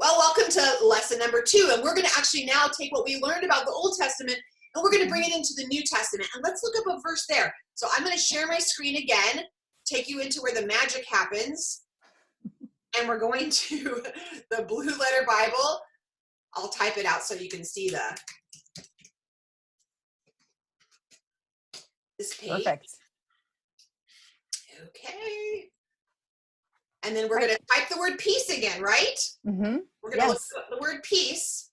Well, welcome to lesson number 2. And we're going to actually now take what we learned about the Old Testament and we're going to bring it into the New Testament. And let's look up a verse there. So I'm going to share my screen again, take you into where the magic happens. And we're going to the Blue Letter Bible. I'll type it out so you can see this page. Perfect. Okay. And then we're going to type the word peace again, right? Mm-hmm. We're going to look up the word peace.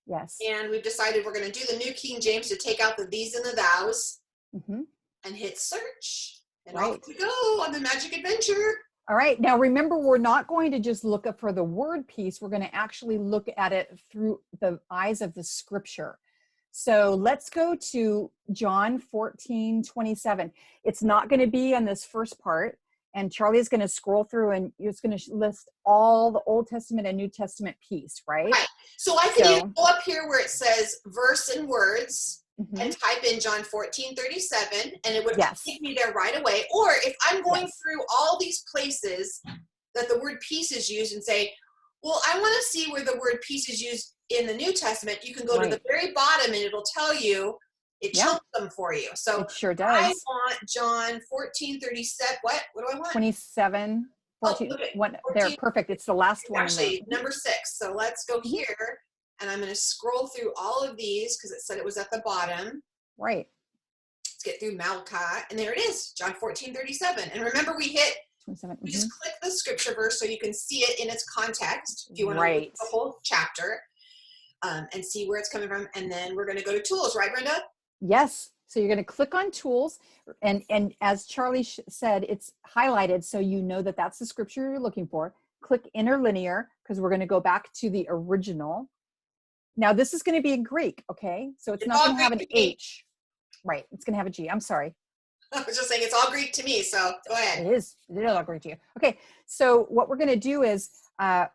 Yes. And we've decided we're going to do the New King James to take out the these and the thous and hit search. And off we go on the magic adventure. All right. Now, remember, we're not going to just look up for the word peace. We're going to actually look at it through the eyes of the scripture. So let's go to John 14:27. It's not going to be on this first part. And Charlie is going to scroll through and it's going to list all the Old Testament and New Testament peace, right? Right. So I could even go up here where it says verse and words and type in John 14:37 and it would take me there right away. Or if I'm going through all these places that the word peace is used and say, well, I want to see where the word peace is used in the New Testament, you can go to the very bottom and it'll tell you, it chunks them for you. So it sure does. I want John 14:37. What do I want? 27, 14. They're perfect. It's the last one. Actually, number 6. So let's go here. And I'm going to scroll through all of these because it said it was at the bottom. Right. Let's get through Malachi. And there it is, John 14:37. And remember, we hit, 27. we just click the scripture verse so you can see it in its context. If you want to read the whole chapter and see where it's coming from. And then we're going to go to tools, right, Brenda? Yes. So you're going to click on tools. And as Charlie said, it's highlighted so you know that that's the scripture you're looking for. Click interlinear because we're going to go back to the original. Now, this is going to be in Greek, okay? So it's not going to have an H. Right. It's going to have a G. I'm sorry. I was just saying it's all Greek to me, so go ahead. It is all Greek to you. Okay. So what we're going to do is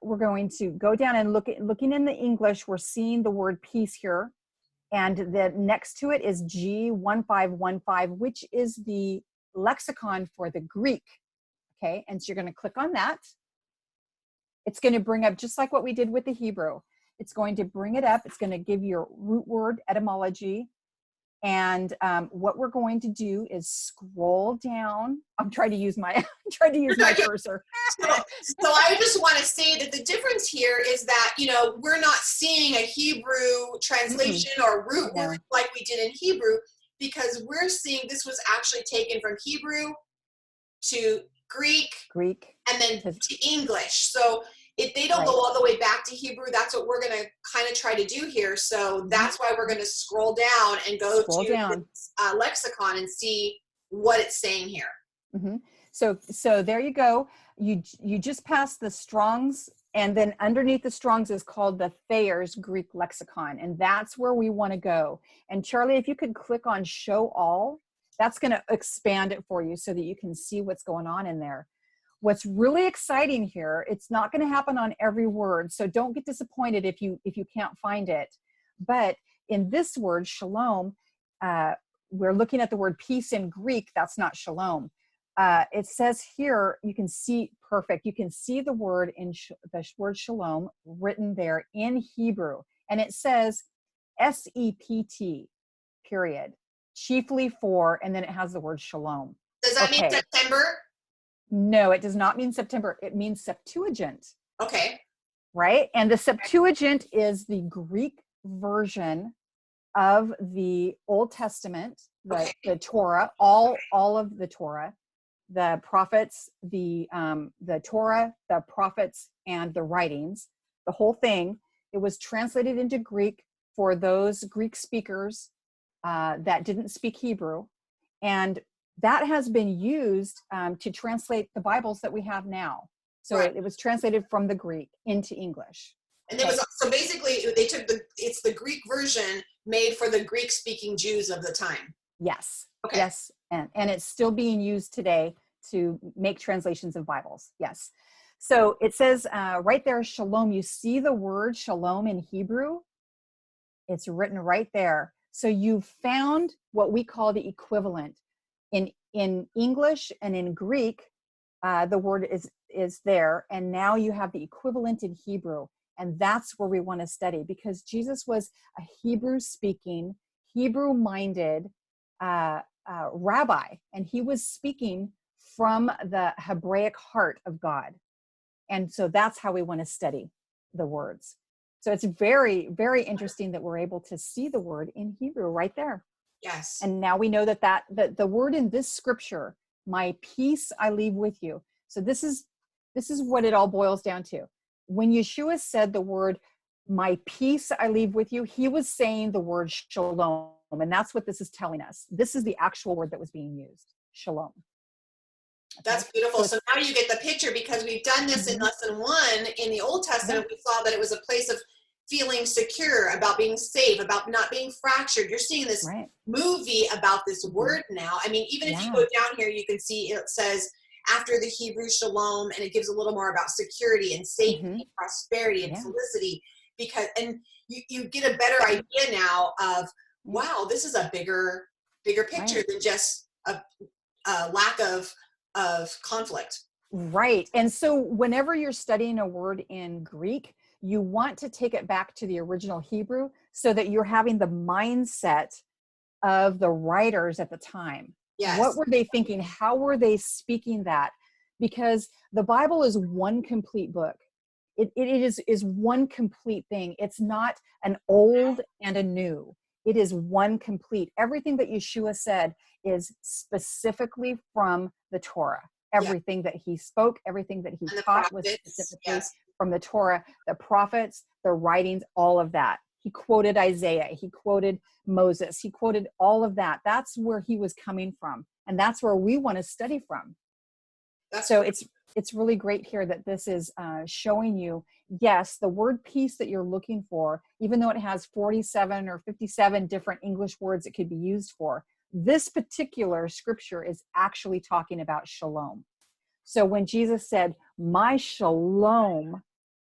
we're going to go down and looking in the English, we're seeing the word peace here. And the next to it is G1515, which is the lexicon for the Greek. Okay. And so you're going to click on that. It's going to bring up just like what we did with the Hebrew. It's going to bring it up. It's going to give your root word etymology. And what we're going to do is scroll down. I'm trying to use my cursor. So I just want to say that the difference here is that, we're not seeing a Hebrew translation or root word like we did in Hebrew, because we're seeing this was actually taken from Hebrew to Greek, and then to English. So if they don't go all the way back to Hebrew, that's what we're going to kind of try to do here. So that's why we're going to scroll down and go to this, lexicon and see what it's saying here. So there you go. You just passed the Strong's, and then underneath the Strong's is called the Thayer's Greek Lexicon, and that's where we want to go. And Charlie, if you could click on Show All, that's going to expand it for you so that you can see what's going on in there. What's really exciting here, it's not going to happen on every word, so don't get disappointed if you can't find it. But in this word, shalom, we're looking at the word peace in Greek. That's not shalom. It says here, you can see you can see the word the word shalom written there in Hebrew, and it says SEPT, period, chiefly for, and then it has the word shalom. Does that mean September? No, it does not mean September. It means Septuagint. Okay. Right? And the Septuagint is the Greek version of the Old Testament, the Torah, all of the Torah, the prophets, the Torah, the prophets, and the writings, the whole thing. It was translated into Greek for those Greek speakers that didn't speak Hebrew. And that has been used to translate the Bibles that we have now. So it was translated from the Greek into English. And it was, so basically they took it's the Greek version made for the Greek speaking Jews of the time. Yes. Okay. Yes. And it's still being used today to make translations of Bibles. Yes. So it says right there, shalom. You see the word shalom in Hebrew? It's written right there. So you found what we call the equivalent. In English and in Greek, the word is there, and now you have the equivalent in Hebrew. And that's where we want to study, because Jesus was a Hebrew speaking, Hebrew minded rabbi, and he was speaking from the Hebraic heart of God. And so that's how we want to study the words. So it's very, very interesting that we're able to see the word in Hebrew right there. Yes. And now we know that the word in this scripture, my peace I leave with you. So this is what it all boils down to. When Yeshua said the word, my peace I leave with you, he was saying the word shalom. And that's what this is telling us. This is the actual word that was being used, shalom. Okay? That's beautiful. So now you get the picture, because we've done this in lesson 1 in the Old Testament. We saw that it was a place of feeling secure, about being safe, about not being fractured. You're seeing this movie about this word now. I mean, even if you go down here, you can see it says after the Hebrew shalom, and it gives a little more about security and safety, and prosperity and felicity, because, and you get a better idea now of, wow, this is a bigger picture than just a lack of conflict. Right. And so whenever you're studying a word in Greek, you want to take it back to the original Hebrew, so that you're having the mindset of the writers at the time. Yes. What were they thinking? How were they speaking that? Because the Bible is one complete book. It is one complete thing. It's not an old and a new. It is one complete. Everything that Yeshua said is specifically from the Torah. Everything that he spoke, everything that he taught was specifically from the Torah, the prophets, the writings, all of that. He quoted Isaiah, he quoted Moses, he quoted all of that. That's where he was coming from. And that's where we want to study from. So it's really great here that this is showing you, yes, the word peace that you're looking for, even though it has 47 or 57 different English words it could be used for, this particular scripture is actually talking about shalom. So when Jesus said, my shalom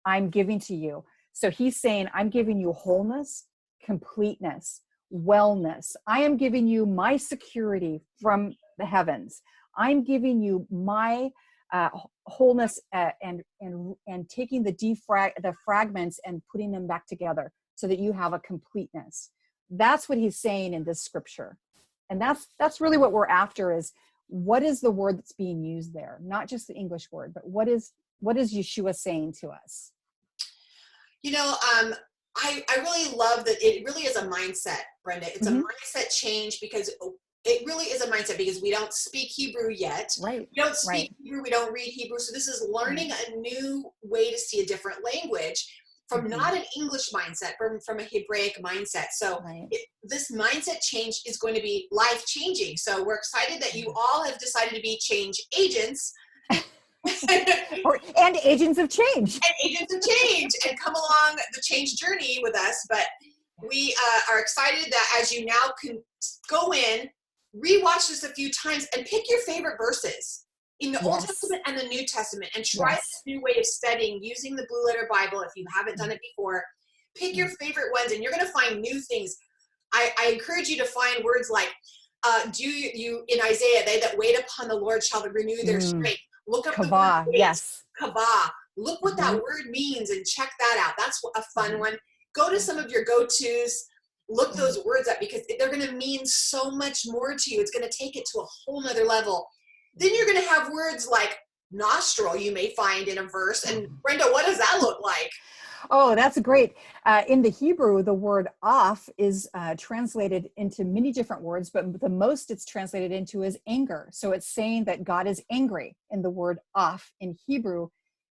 I'm giving to you. So he's saying, I'm giving you wholeness, completeness, wellness. I am giving you my security from the heavens. I'm giving you my wholeness and taking the fragments and putting them back together so that you have a completeness. That's what he's saying in this scripture. And that's really what we're after, is what is the word that's being used there? Not just the English word, but what is Yeshua saying to us? You know, I really love that it really is a mindset, Brenda. It's a mindset change, because it really is a mindset, because we don't speak Hebrew yet. Right. We don't speak Hebrew. We don't read Hebrew. So this is learning a new way to see a different language from not an English mindset, from a Hebraic mindset. So this mindset change is going to be life-changing. So we're excited that you all have decided to be change agents. and agents of change. And agents of change, and come along the change journey with us. But we are excited that as you now can go in, rewatch this a few times, and pick your favorite verses in the Old Testament and the New Testament, and try this new way of studying using the Blue Letter Bible. If you haven't done it before, pick your favorite ones, and you're going to find new things. I encourage you to find words like, do you in Isaiah, they that wait upon the Lord shall renew their strength. Look up Kavah, the word Kavah. Look what that word means and check that out. That's a fun one. Go to some of your go-tos. Look those words up, because they're going to mean so much more to you. It's going to take it to a whole nother level. Then you're going to have words like nostril you may find in a verse. And Brenda, what does that look like? Oh, that's great. In the Hebrew, the word "af" is translated into many different words, but the most it's translated into is anger. So it's saying that God is angry in the word "af" in Hebrew.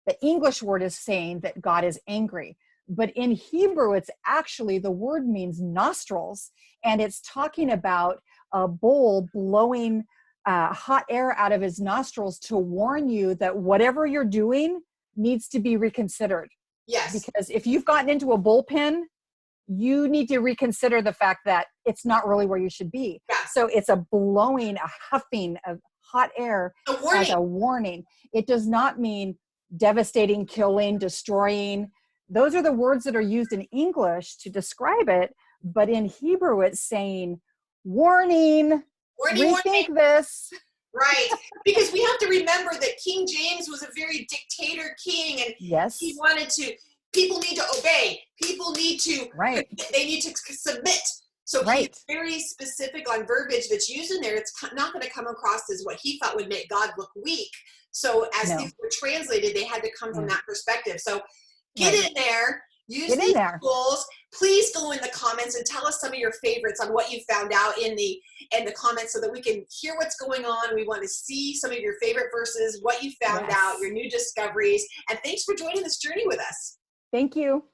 The English word is saying that God is angry. But in Hebrew, it's actually, the word means nostrils, and it's talking about a bull blowing hot air out of his nostrils to warn you that whatever you're doing needs to be reconsidered. Yes. Because if you've gotten into a bullpen, you need to reconsider the fact that it's not really where you should be. Yeah. So it's a blowing, a huffing of hot air as a warning. It does not mean devastating, killing, destroying. Those are the words that are used in English to describe it. But in Hebrew, it's saying, warning, rethink this. Right, because we have to remember that King James was a very dictator king, and he wanted to people need to obey. People need to, Right. they need to submit. So Right. he's very specific on verbiage that's used in there. It's not going to come across as what he thought would make God look weak. So as No. things were translated, they had to come from Yeah. that perspective. So get Right. in there, use Get in these there. tools. Please go in the comments and tell us some of your favorites on what you found out in the comments so that we can hear what's going on. We want to see some of your favorite verses, what you found Yes. out, your new discoveries. And thanks for joining this journey with us. Thank you.